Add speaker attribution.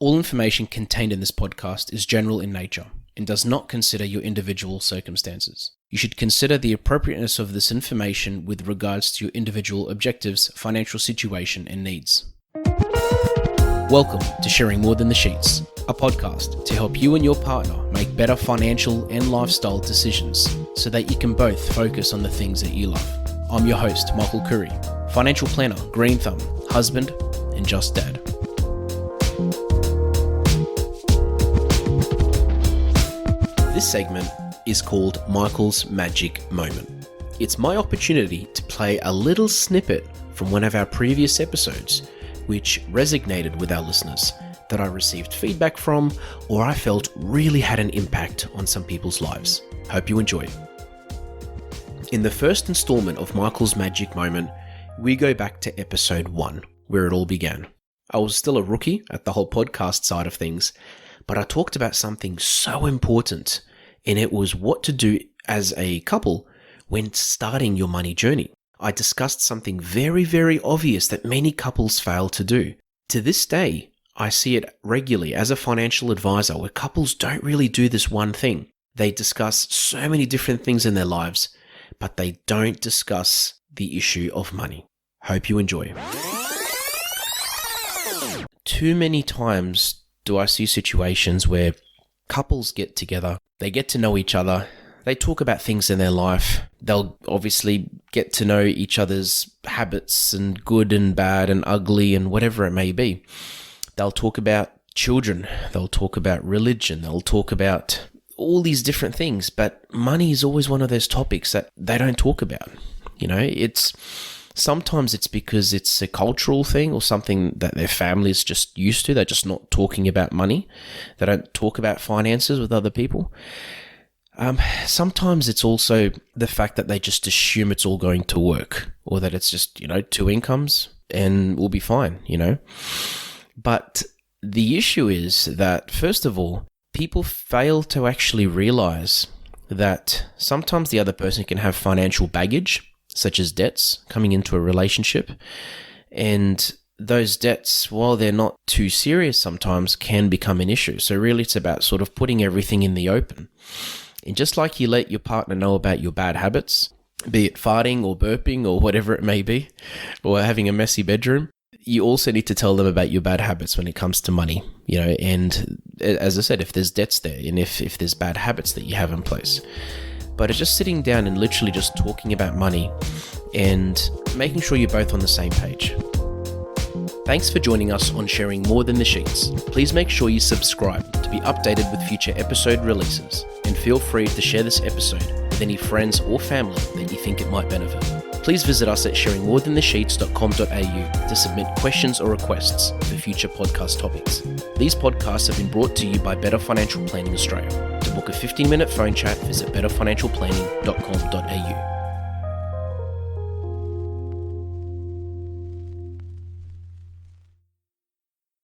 Speaker 1: All information contained in this podcast is general in nature and does not consider your individual circumstances. You should consider the appropriateness of this information with regards to your individual objectives, financial situation, and needs. Welcome to Sharing More Than the Sheets, a podcast to help you and your partner make better financial and lifestyle decisions so that you can both focus on the things that you love. I'm your host, Michael Khouri, financial planner, green thumb, husband, and just dad. This segment is called Michael's Magic Moment. It's my opportunity to play a little snippet from one of our previous episodes, which resonated with our listeners, that I received feedback from, or I felt really had an impact on some people's lives. Hope you enjoy. In the first installment of Michael's Magic Moment, we go back to episode 1, where it all began. I was still a rookie at the whole podcast side of things, but I talked about something so important, and it was what to do as a couple when starting your money journey. I discussed something very, very obvious that many couples fail to do. To this day, I see it regularly as a financial advisor where couples don't really do this one thing. They discuss so many different things in their lives, but they don't discuss the issue of money. Hope you enjoy. Too many times do I see situations where couples get together, they get to know each other, they talk about things in their life, they'll obviously get to know each other's habits and good and bad and ugly and whatever it may be. They'll talk about children, they'll talk about religion, they'll talk about all these different things, but money is always one of those topics that they don't talk about. You know, sometimes it's because it's a cultural thing or something that their family is just used to. They're just not talking about money. They don't talk about finances with other people. Sometimes it's also the fact that they just assume it's all going to work, or that it's just, two incomes and we'll be fine, But the issue is that, first of all, people fail to actually realize that sometimes the other person can have financial baggage, such as debts, coming into a relationship. And those debts, while they're not too serious sometimes, can become an issue. So really it's about sort of putting everything in the open. And just like you let your partner know about your bad habits, be it farting or burping or whatever it may be, or having a messy bedroom, you also need to tell them about your bad habits when it comes to money, and as I said, if there's debts there and if there's bad habits that you have in place. But it's just sitting down and literally just talking about money and making sure you're both on the same page. Thanks for joining us on Sharing More Than the Sheets. Please make sure you subscribe to be updated with future episode releases, and feel free to share this episode with any friends or family that you think it might benefit. Please visit us at sharingmorethanthesheets.com.au to submit questions or requests for future podcast topics. These podcasts have been brought to you by Better Financial Planning Australia. To book a 15-minute phone chat, visit betterfinancialplanning.com.au.